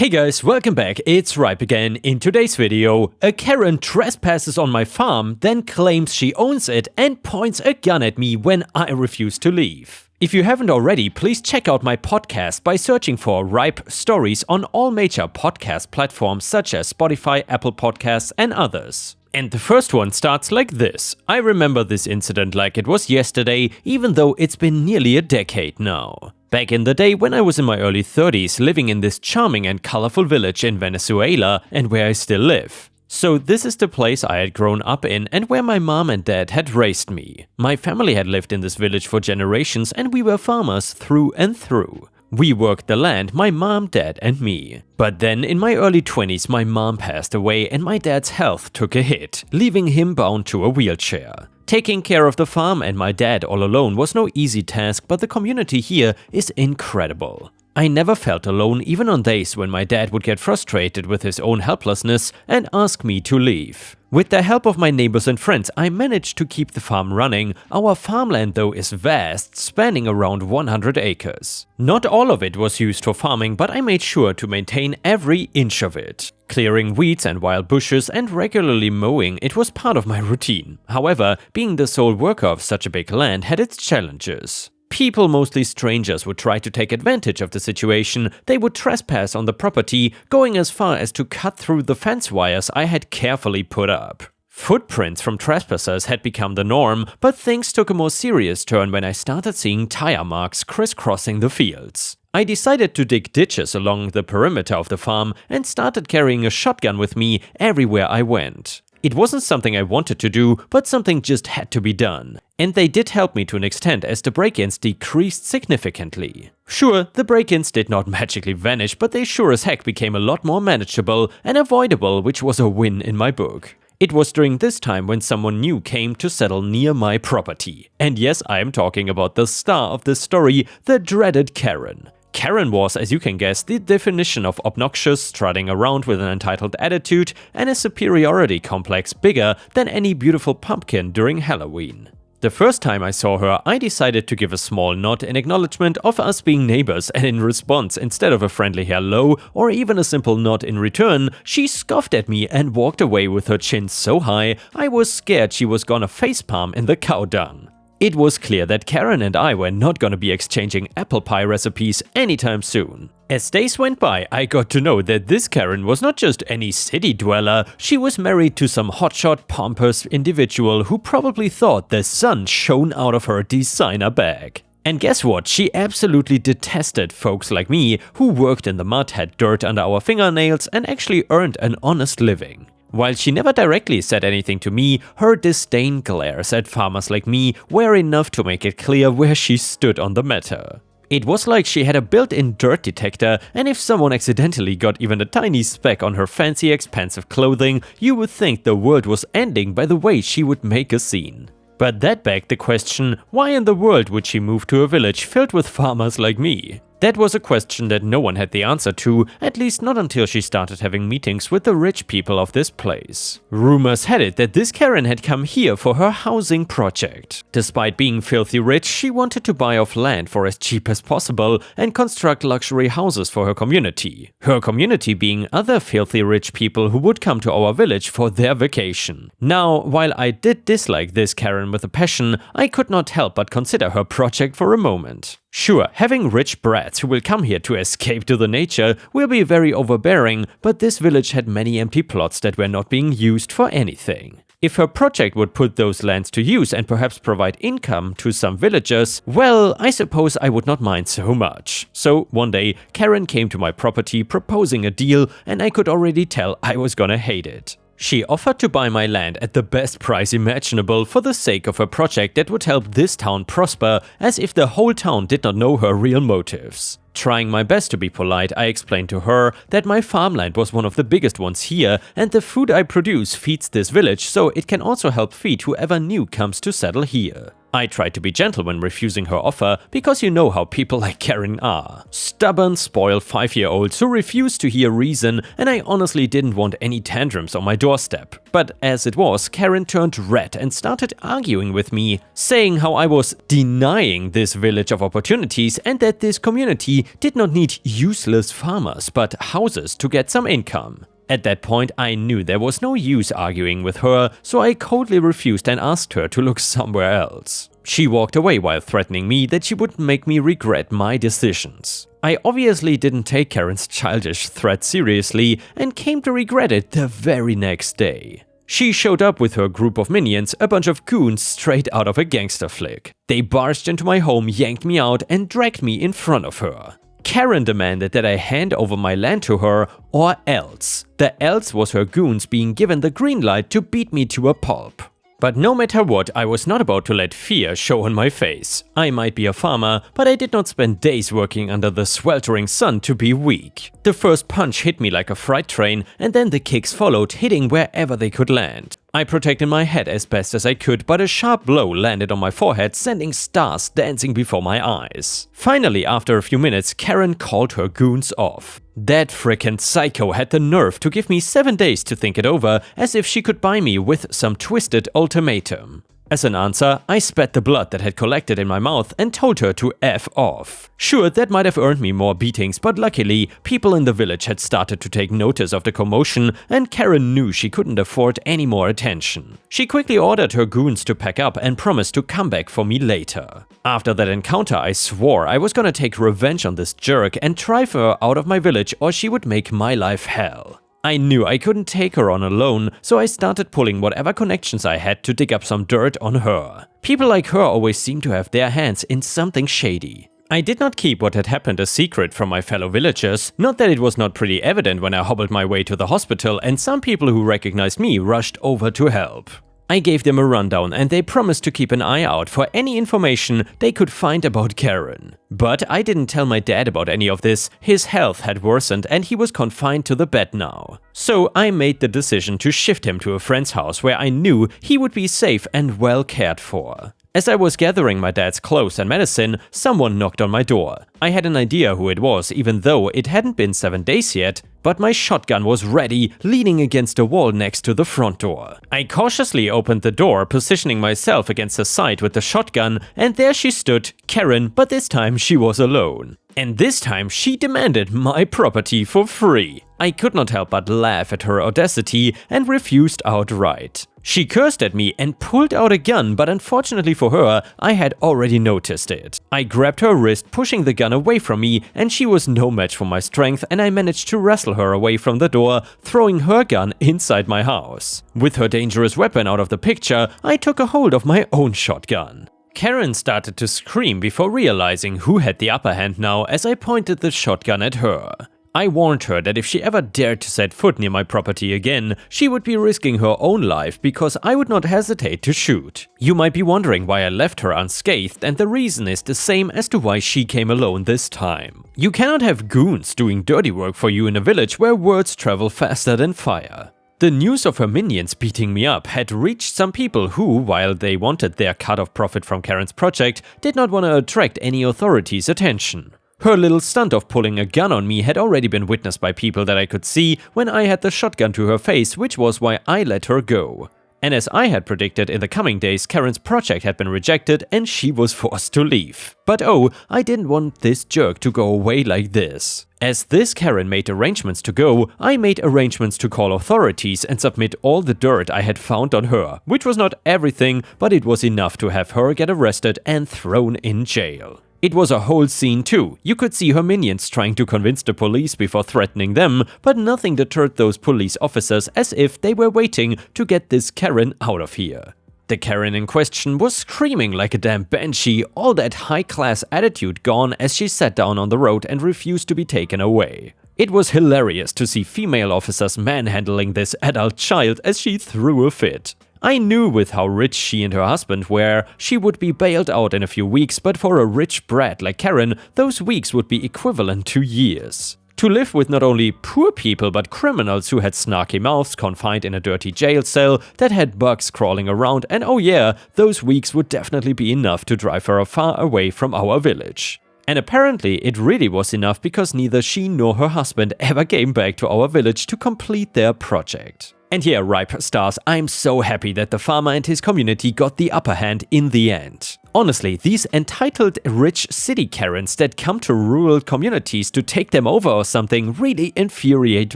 Hey guys, welcome back, it's Ripe again. In today's video, a Karen trespasses on my farm, then claims she owns it and points a gun at me when I refuse to leave. If you haven't already, please check out my podcast by searching for Ripe Stories on all major podcast platforms such as Spotify, Apple Podcasts and others. And the first one starts like this. I remember this incident like it was yesterday, even though it's been nearly a decade now. Back in the day when I was in my early 30s, living in this charming and colorful village in Venezuela and where I still live. So this is the place I had grown up in and where my mom and dad had raised me. My family had lived in this village for generations and we were farmers through and through. We worked the land, my mom, dad and me. But then in my early 20s my mom passed away and my dad's health took a hit, leaving him bound to a wheelchair. Taking care of the farm and my dad all alone was no easy task, but the community here is incredible. I never felt alone even on days when my dad would get frustrated with his own helplessness and ask me to leave. With the help of my neighbors and friends, I managed to keep the farm running. Our farmland though is vast, spanning around 100 acres. Not all of it was used for farming, but I made sure to maintain every inch of it. Clearing weeds and wild bushes and regularly mowing, it was part of my routine. However, being the sole worker of such a big land had its challenges. People, mostly strangers, would try to take advantage of the situation. They would trespass on the property, going as far as to cut through the fence wires I had carefully put up. Footprints from trespassers had become the norm, but things took a more serious turn when I started seeing tire marks crisscrossing the fields. I decided to dig ditches along the perimeter of the farm and started carrying a shotgun with me everywhere I went. It wasn't something I wanted to do, but something just had to be done. And they did help me to an extent as the break-ins decreased significantly. Sure, the break-ins did not magically vanish, but they sure as heck became a lot more manageable and avoidable, which was a win in my book. It was during this time when someone new came to settle near my property. And yes, I am talking about the star of this story, the dreaded Karen. Karen was, as you can guess, the definition of obnoxious, strutting around with an entitled attitude and a superiority complex bigger than any beautiful pumpkin during Halloween. The first time I saw her, I decided to give a small nod in acknowledgement of us being neighbors, and in response, instead of a friendly hello or even a simple nod in return, she scoffed at me and walked away with her chin so high I was scared she was gonna facepalm in the cow dung. It was clear that Karen and I were not gonna be exchanging apple pie recipes anytime soon. As days went by, I got to know that this Karen was not just any city dweller, she was married to some hotshot, pompous individual who probably thought the sun shone out of her designer bag. And guess what? She absolutely detested folks like me who worked in the mud, had dirt under our fingernails and actually earned an honest living. While she never directly said anything to me, her disdain glares at farmers like me were enough to make it clear where she stood on the matter. It was like she had a built-in dirt detector, and if someone accidentally got even a tiny speck on her fancy expensive clothing, you would think the world was ending by the way she would make a scene. But that begged the question, why in the world would she move to a village filled with farmers like me? That was a question that no one had the answer to, at least not until she started having meetings with the rich people of this place. Rumors had it that this Karen had come here for her housing project. Despite being filthy rich, she wanted to buy off land for as cheap as possible and construct luxury houses for her community. Her community being other filthy rich people who would come to our village for their vacation. Now, while I did dislike this Karen with a passion, I could not help but consider her project for a moment. Sure, having rich brats who will come here to escape to the nature will be very overbearing, but this village had many empty plots that were not being used for anything. If her project would put those lands to use and perhaps provide income to some villagers, well, I suppose I would not mind so much. So one day, Karen came to my property proposing a deal, and I could already tell I was gonna hate it. She offered to buy my land at the best price imaginable for the sake of her project that would help this town prosper, as if the whole town did not know her real motives. Trying my best to be polite, I explained to her that my farmland was one of the biggest ones here and the food I produce feeds this village, so it can also help feed whoever new comes to settle here. I tried to be gentle when refusing her offer, because you know how people like Karen are. Stubborn, spoiled 5-year-olds who refuse to hear reason, and I honestly didn't want any tantrums on my doorstep. But as it was, Karen turned red and started arguing with me, saying how I was denying this village of opportunities and that this community did not need useless farmers but houses to get some income. At that point, I knew there was no use arguing with her, so I coldly refused and asked her to look somewhere else. She walked away while threatening me that she would make me regret my decisions. I obviously didn't take Karen's childish threat seriously and came to regret it the very next day. She showed up with her group of minions, a bunch of goons straight out of a gangster flick. They barged into my home, yanked me out, and dragged me in front of her. Karen demanded that I hand over my land to her, or else. The else was her goons being given the green light to beat me to a pulp. But no matter what, I was not about to let fear show on my face. I might be a farmer, but I did not spend days working under the sweltering sun to be weak. The first punch hit me like a freight train, and then the kicks followed, hitting wherever they could land. I protected my head as best as I could, but a sharp blow landed on my forehead, sending stars dancing before my eyes. Finally, after a few minutes, Karen called her goons off. That frickin' psycho had the nerve to give me 7 days to think it over, as if she could buy me with some twisted ultimatum. As an answer, I spat the blood that had collected in my mouth and told her to F off. Sure, that might have earned me more beatings, but luckily, people in the village had started to take notice of the commotion, and Karen knew she couldn't afford any more attention. She quickly ordered her goons to pack up and promised to come back for me later. After that encounter, I swore I was gonna take revenge on this jerk and drive her out of my village, or she would make my life hell. I knew I couldn't take her on alone, so I started pulling whatever connections I had to dig up some dirt on her. People like her always seem to have their hands in something shady. I did not keep what had happened a secret from my fellow villagers, not that it was not pretty evident when I hobbled my way to the hospital and some people who recognized me rushed over to help. I gave them a rundown and they promised to keep an eye out for any information they could find about Karen. But I didn't tell my dad about any of this. His health had worsened and he was confined to the bed now. So I made the decision to shift him to a friend's house where I knew he would be safe and well cared for. As I was gathering my dad's clothes and medicine, someone knocked on my door. I had an idea who it was, even though it hadn't been 7 days yet, but my shotgun was ready, leaning against a wall next to the front door. I cautiously opened the door, positioning myself against the side with the shotgun, and there she stood, Karen, but this time she was alone. And this time she demanded my property for free. I could not help but laugh at her audacity and refused outright. She cursed at me and pulled out a gun, but unfortunately for her, I had already noticed it. I grabbed her wrist, pushing the gun away from me, and she was no match for my strength, and I managed to wrestle her away from the door, throwing her gun inside my house. With her dangerous weapon out of the picture, I took a hold of my own shotgun. Karen started to scream before realizing who had the upper hand now as I pointed the shotgun at her. I warned her that if she ever dared to set foot near my property again, she would be risking her own life because I would not hesitate to shoot. You might be wondering why I left her unscathed, and the reason is the same as to why she came alone this time. You cannot have goons doing dirty work for you in a village where words travel faster than fire. The news of her minions beating me up had reached some people who, while they wanted their cut of profit from Karen's project, did not want to attract any authorities' attention. Her little stunt of pulling a gun on me had already been witnessed by people that I could see when I had the shotgun to her face, which was why I let her go. And as I had predicted, in the coming days Karen's project had been rejected and she was forced to leave. But oh, I didn't want this jerk to go away like this. As this Karen made arrangements to go, I made arrangements to call authorities and submit all the dirt I had found on her, which was not everything, but it was enough to have her get arrested and thrown in jail. It was a whole scene too. You could see her minions trying to convince the police before threatening them, but nothing deterred those police officers, as if they were waiting to get this Karen out of here. The Karen in question was screaming like a damn banshee, all that high-class attitude gone as she sat down on the road and refused to be taken away. It was hilarious to see female officers manhandling this adult child as she threw a fit. I knew with how rich she and her husband were, she would be bailed out in a few weeks, but for a rich brat like Karen, those weeks would be equivalent to years. To live with not only poor people but criminals who had snarky mouths confined in a dirty jail cell that had bugs crawling around, and oh yeah, those weeks would definitely be enough to drive her far away from our village. And apparently it really was enough because neither she nor her husband ever came back to our village to complete their project. And yeah, ripe stars, I'm so happy that the farmer and his community got the upper hand in the end. Honestly, these entitled rich city Karens that come to rural communities to take them over or something really infuriate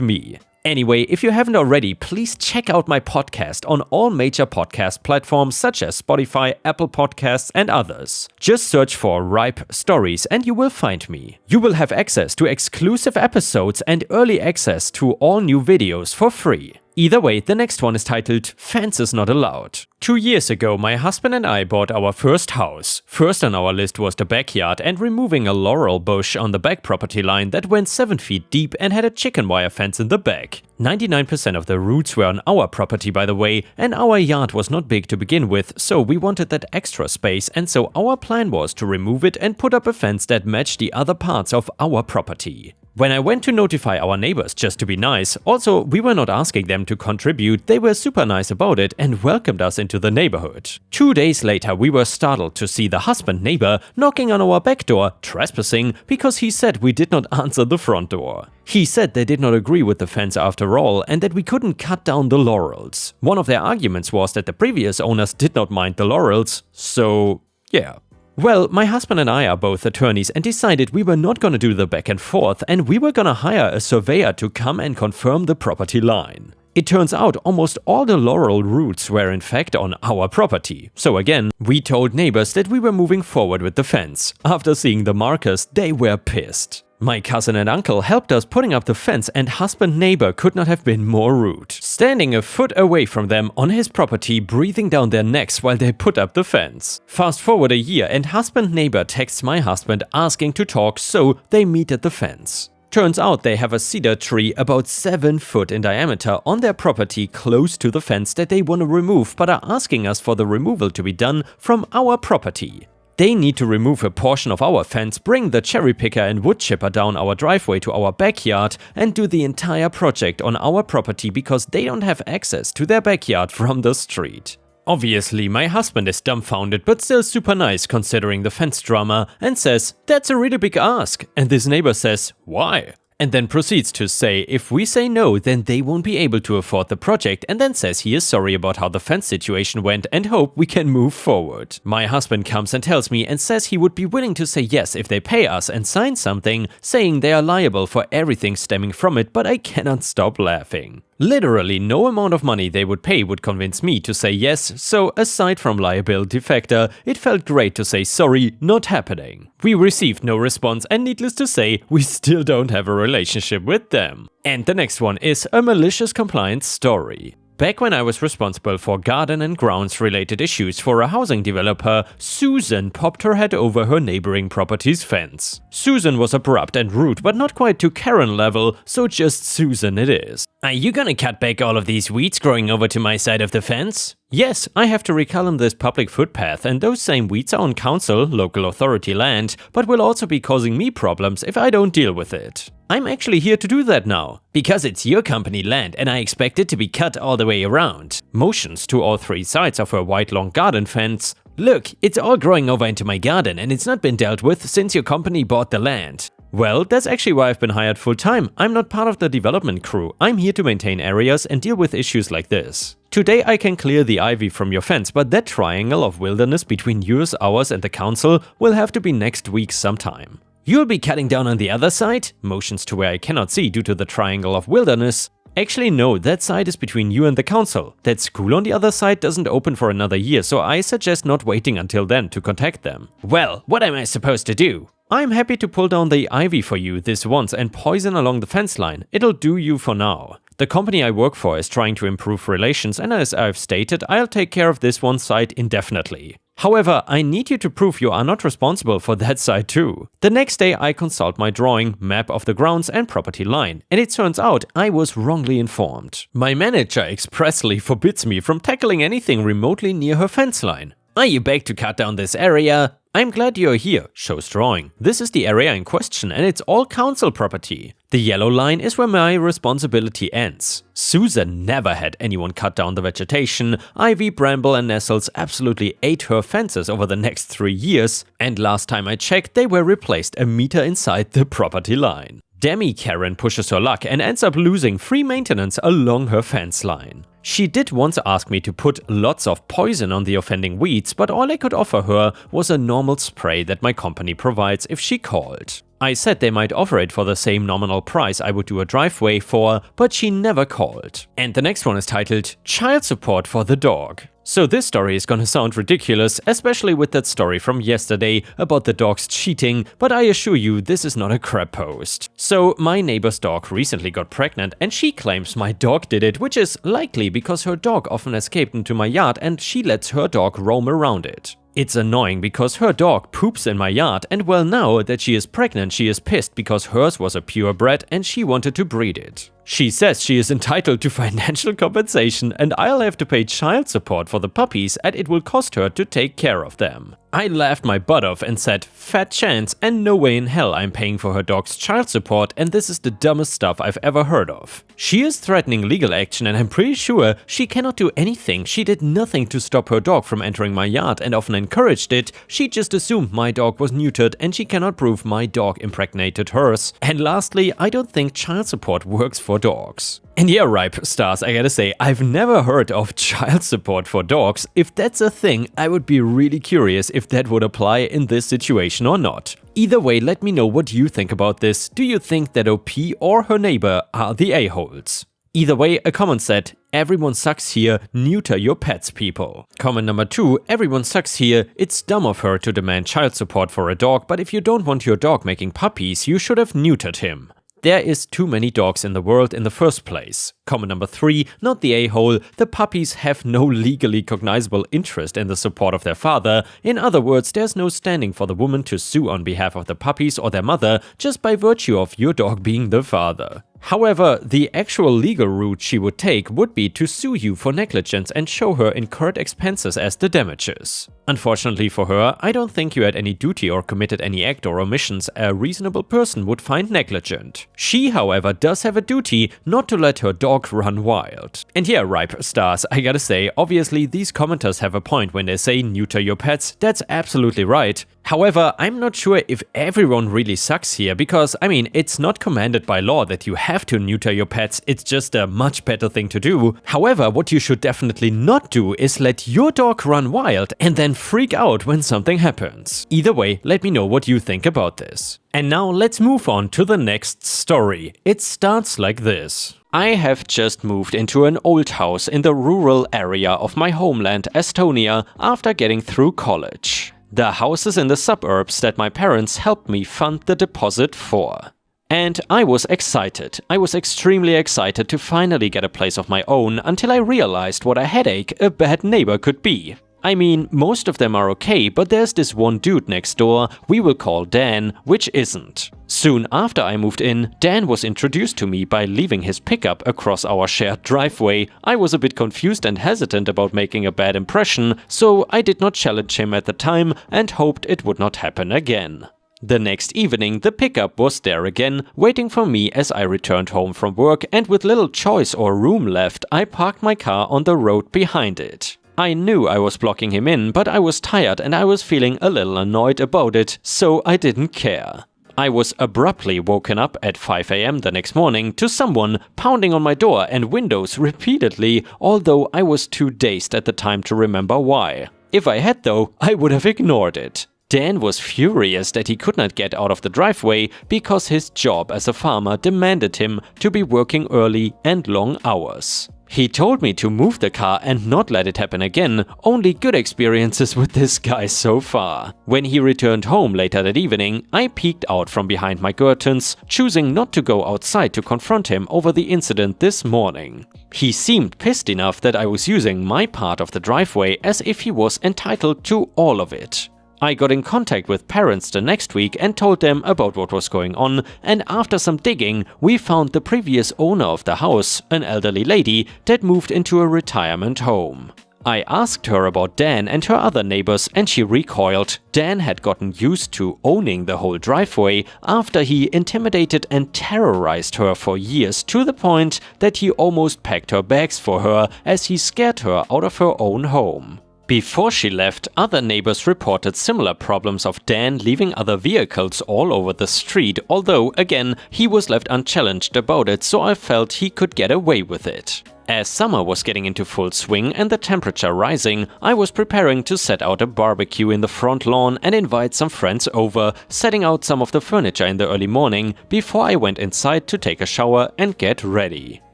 me. Anyway, if you haven't already, please check out my podcast on all major podcast platforms such as Spotify, Apple Podcasts and others. Just search for Ripe Stories and you will find me. You will have access to exclusive episodes and early access to all new videos for free. Either way, the next one is titled Fences Not Allowed. 2 years ago, my husband and I bought our first house. First on our list was the backyard and removing a laurel bush on the back property line that went 7 feet deep and had a chicken wire fence in the back. 99% of the roots were on our property, by the way, and our yard was not big to begin with, so we wanted that extra space, and so our plan was to remove it and put up a fence that matched the other parts of our property. When I went to notify our neighbors just to be nice, also we were not asking them to contribute, they were super nice about it and welcomed us into the neighborhood. 2 days later we were startled to see the husband neighbor knocking on our back door, trespassing, because he said we did not answer the front door. He said they did not agree with the fence after all and that we couldn't cut down the laurels. One of their arguments was that the previous owners did not mind the laurels, so yeah. Well, my husband and I are both attorneys and decided we were not gonna do the back and forth and we were gonna hire a surveyor to come and confirm the property line. It turns out almost all the laurel roots were in fact on our property. So again, we told neighbors that we were moving forward with the fence. After seeing the markers, they were pissed. My cousin and uncle helped us putting up the fence and husband neighbor could not have been more rude. Standing a foot away from them on his property, breathing down their necks while they put up the fence. Fast forward a year and husband neighbor texts my husband asking to talk, so they meet at the fence. Turns out they have a cedar tree about 7 foot in diameter on their property close to the fence that they want to remove but are asking us for the removal to be done from our property. They need to remove a portion of our fence, bring the cherry picker and wood chipper down our driveway to our backyard and do the entire project on our property because they don't have access to their backyard from the street. Obviously, my husband is dumbfounded but still super nice considering the fence drama and says, "That's a really big ask." And this neighbor says, "Why?" And then proceeds to say if we say no, then they won't be able to afford the project, and then says he is sorry about how the fence situation went and hope we can move forward. My husband comes and tells me and says he would be willing to say yes if they pay us and sign something saying they are liable for everything stemming from it, but I cannot stop laughing. Literally no amount of money they would pay would convince me to say yes, so aside from liability factor, it felt great to say sorry, not happening. We received no response and needless to say, we still don't have a relationship with them. And the next one is a malicious compliance story. Back when I was responsible for garden and grounds related issues for a housing developer, Susan popped her head over her neighboring property's fence. Susan was abrupt and rude, but not quite to Karen level, so just Susan it is. "Are you gonna cut back all of these weeds growing over to my side of the fence?" Yes, I have to reclaim this public footpath and those same weeds are on council, local authority land, but will also be causing me problems if I don't deal with it. I'm actually here to do that now. Because it's your company land and I expect it to be cut all the way around. Motions to all 3 sides of her white long garden fence. Look, it's all growing over into my garden and it's not been dealt with since your company bought the land. Well, that's actually why I've been hired full-time. I'm not part of the development crew. I'm here to maintain areas and deal with issues like this. Today I can clear the ivy from your fence, but that triangle of wilderness between yours, ours and the council will have to be next week sometime. You'll be cutting down on the other side? Motions to where I cannot see due to the triangle of wilderness. Actually no, that side is between you and the council. That school on the other side doesn't open for another year, so I suggest not waiting until then to contact them. Well, what am I supposed to do? I'm happy to pull down the ivy for you this once and poison along the fence line. It'll do you for now. The company I work for is trying to improve relations and as I've stated, I'll take care of this one side indefinitely. However, I need you to prove you are not responsible for that side too. The next day I consult my drawing, map of the grounds and property line, and it turns out I was wrongly informed. My manager expressly forbids me from tackling anything remotely near her fence line. Are you back to cut down this area? I'm glad you're here, shows drawing. This is the area in question and it's all council property. The yellow line is where my responsibility ends. Susan never had anyone cut down the vegetation, ivy, bramble and nettles absolutely ate her fences over the next 3 years, and last time I checked they were replaced a meter inside the property line. Demi Karen pushes her luck and ends up losing free maintenance along her fence line. She did once ask me to put lots of poison on the offending weeds, but all I could offer her was a normal spray that my company provides if she called. I said they might offer it for the same nominal price I would do a driveway for, but she never called. And the next one is titled Child Support for the Dog. So this story is gonna sound ridiculous, especially with that story from yesterday about the dogs cheating, but I assure you this is not a crap post. So my neighbor's dog recently got pregnant and she claims my dog did it, which is likely because her dog often escaped into my yard and she lets her dog roam around it. It's annoying because her dog poops in my yard, and well, now that she is pregnant she is pissed because hers was a purebred and she wanted to breed it. She says she is entitled to financial compensation and I'll have to pay child support for the puppies and it will cost her to take care of them. I laughed my butt off and said, fat chance and no way in hell I'm paying for her dog's child support, and this is the dumbest stuff I've ever heard of. She is threatening legal action and I'm pretty sure she cannot do anything. She did nothing to stop her dog from entering my yard and often encouraged it. She just assumed my dog was neutered and she cannot prove my dog impregnated hers. And lastly, I don't think child support works for dogs. And yeah, Ripe Stars, I gotta say, I've never heard of child support for dogs. If that's a thing, I would be really curious if that would apply in this situation or not. Either way, let me know what you think about this. Do you think that OP or her neighbor are the a-holes? Either way, a comment said, everyone sucks here, neuter your pets, people. Comment number 2, everyone sucks here, it's dumb of her to demand child support for a dog, but if you don't want your dog making puppies, you should have neutered him. There is too many dogs in the world in the first place. Comment number 3, not the a-hole, the puppies have no legally cognizable interest in the support of their father. In other words, there's no standing for the woman to sue on behalf of the puppies or their mother just by virtue of your dog being the father. However, the actual legal route she would take would be to sue you for negligence and show her incurred expenses as the damages. Unfortunately for her, I don't think you had any duty or committed any act or omissions a reasonable person would find negligent. She, however, does have a duty not to let her dog run wild. And yeah, Ripe Stars, I gotta say, obviously these commenters have a point when they say neuter your pets, that's absolutely right. However, I'm not sure if everyone really sucks here because, I mean, it's not commanded by law that you have to neuter your pets, it's just a much better thing to do. However, what you should definitely not do is let your dog run wild and then freak out when something happens. Either way, let me know what you think about this. And now let's move on to the next story. It starts like this. I have just moved into an old house in the rural area of my homeland, Estonia, after getting through college. The house is in the suburbs that my parents helped me fund the deposit for. And I was excited. I was extremely excited to finally get a place of my own until I realized what a headache a bad neighbor could be. I mean, most of them are okay, but there's this one dude next door we will call Dan, which isn't. Soon after I moved in, Dan was introduced to me by leaving his pickup across our shared driveway. I was a bit confused and hesitant about making a bad impression, so I did not challenge him at the time and hoped it would not happen again. The next evening, the pickup was there again, waiting for me as I returned home from work, and with little choice or room left, I parked my car on the road behind it. I knew I was blocking him in, but I was tired and I was feeling a little annoyed about it, so I didn't care. I was abruptly woken up at 5 AM the next morning to someone pounding on my door and windows repeatedly, although I was too dazed at the time to remember why. If I had though, I would have ignored it. Dan was furious that he could not get out of the driveway because his job as a farmer demanded him to be working early and long hours. He told me to move the car and not let it happen again, only good experiences with this guy so far. When he returned home later that evening, I peeked out from behind my curtains, choosing not to go outside to confront him over the incident this morning. He seemed pissed enough that I was using my part of the driveway as if he was entitled to all of it. I got in contact with parents the next week and told them about what was going on, and after some digging, we found the previous owner of the house, an elderly lady that moved into a retirement home. I asked her about Dan and her other neighbors and she recoiled. Dan had gotten used to owning the whole driveway after he intimidated and terrorized her for years, to the point that he almost packed her bags for her as he scared her out of her own home. Before she left, other neighbors reported similar problems of Dan leaving other vehicles all over the street, although, again, he was left unchallenged about it, so I felt he could get away with it. As summer was getting into full swing and the temperature rising, I was preparing to set out a barbecue in the front lawn and invite some friends over, setting out some of the furniture in the early morning before I went inside to take a shower and get ready.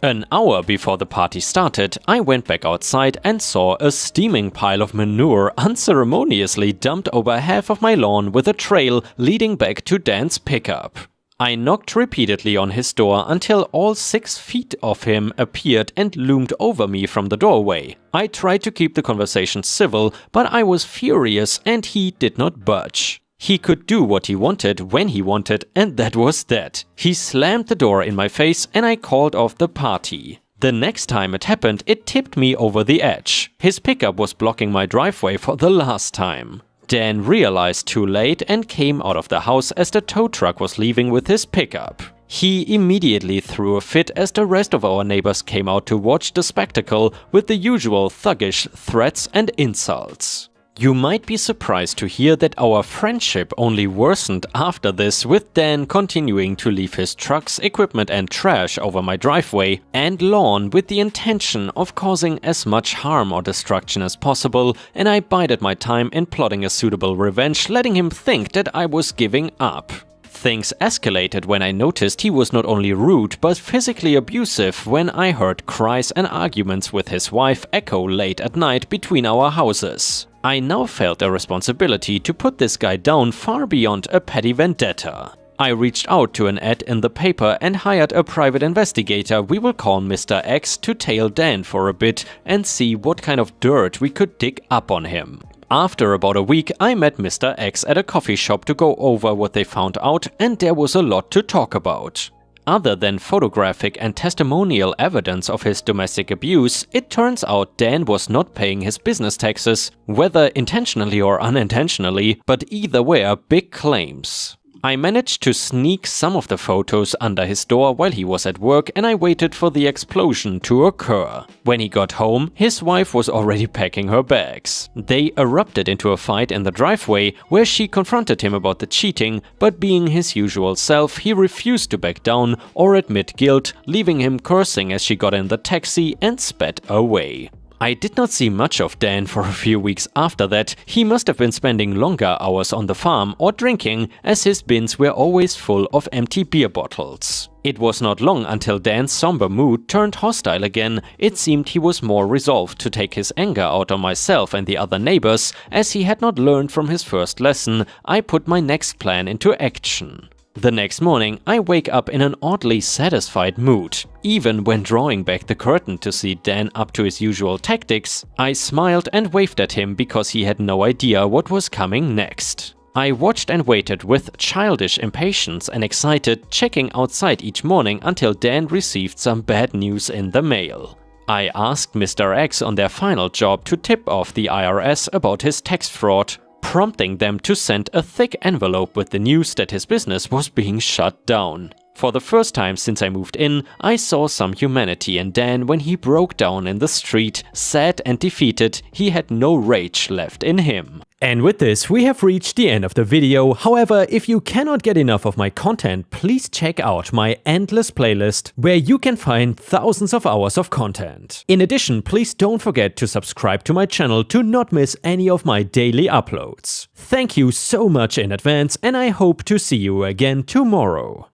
An hour before the party started, I went back outside and saw a steaming pile of manure unceremoniously dumped over half of my lawn with a trail leading back to Dan's pickup. I knocked repeatedly on his door until all 6 feet of him appeared and loomed over me from the doorway. I tried to keep the conversation civil, but I was furious and he did not budge. He could do what he wanted when he wanted, and that was that. He slammed the door in my face and I called off the party. The next time it happened, it tipped me over the edge. His pickup was blocking my driveway for the last time. Dan realized too late and came out of the house as the tow truck was leaving with his pickup. He immediately threw a fit as the rest of our neighbors came out to watch the spectacle with the usual thuggish threats and insults. You might be surprised to hear that our friendship only worsened after this, with Dan continuing to leave his trucks, equipment and trash over my driveway and lawn with the intention of causing as much harm or destruction as possible, and I bided my time in plotting a suitable revenge, letting him think that I was giving up. Things escalated when I noticed he was not only rude but physically abusive when I heard cries and arguments with his wife echo late at night between our houses. I now felt a responsibility to put this guy down far beyond a petty vendetta. I reached out to an ad in the paper and hired a private investigator we will call Mr. X to tail Dan for a bit and see what kind of dirt we could dig up on him. After about a week, I met Mr. X at a coffee shop to go over what they found out, and there was a lot to talk about. Other than photographic and testimonial evidence of his domestic abuse, it turns out Dan was not paying his business taxes, whether intentionally or unintentionally, but either way are big claims. I managed to sneak some of the photos under his door while he was at work, and I waited for the explosion to occur. When he got home, his wife was already packing her bags. They erupted into a fight in the driveway where she confronted him about the cheating, but being his usual self, he refused to back down or admit guilt, leaving him cursing as she got in the taxi and sped away. I did not see much of Dan for a few weeks after that. He must have been spending longer hours on the farm or drinking, as his bins were always full of empty beer bottles. It was not long until Dan's somber mood turned hostile again. It seemed he was more resolved to take his anger out on myself and the other neighbors. As he had not learned from his first lesson, I put my next plan into action. The next morning, I wake up in an oddly satisfied mood. Even when drawing back the curtain to see Dan up to his usual tactics, I smiled and waved at him because he had no idea what was coming next. I watched and waited with childish impatience and excited, checking outside each morning until Dan received some bad news in the mail. I asked Mr. X on their final job to tip off the IRS about his tax fraud, prompting them to send a thick envelope with the news that his business was being shut down. For the first time since I moved in, I saw some humanity in Dan when he broke down in the street, sad and defeated. He had no rage left in him. And with this, we have reached the end of the video. However, if you cannot get enough of my content, please check out my endless playlist, where you can find thousands of hours of content. In addition, please don't forget to subscribe to my channel to not miss any of my daily uploads. Thank you so much in advance, and I hope to see you again tomorrow.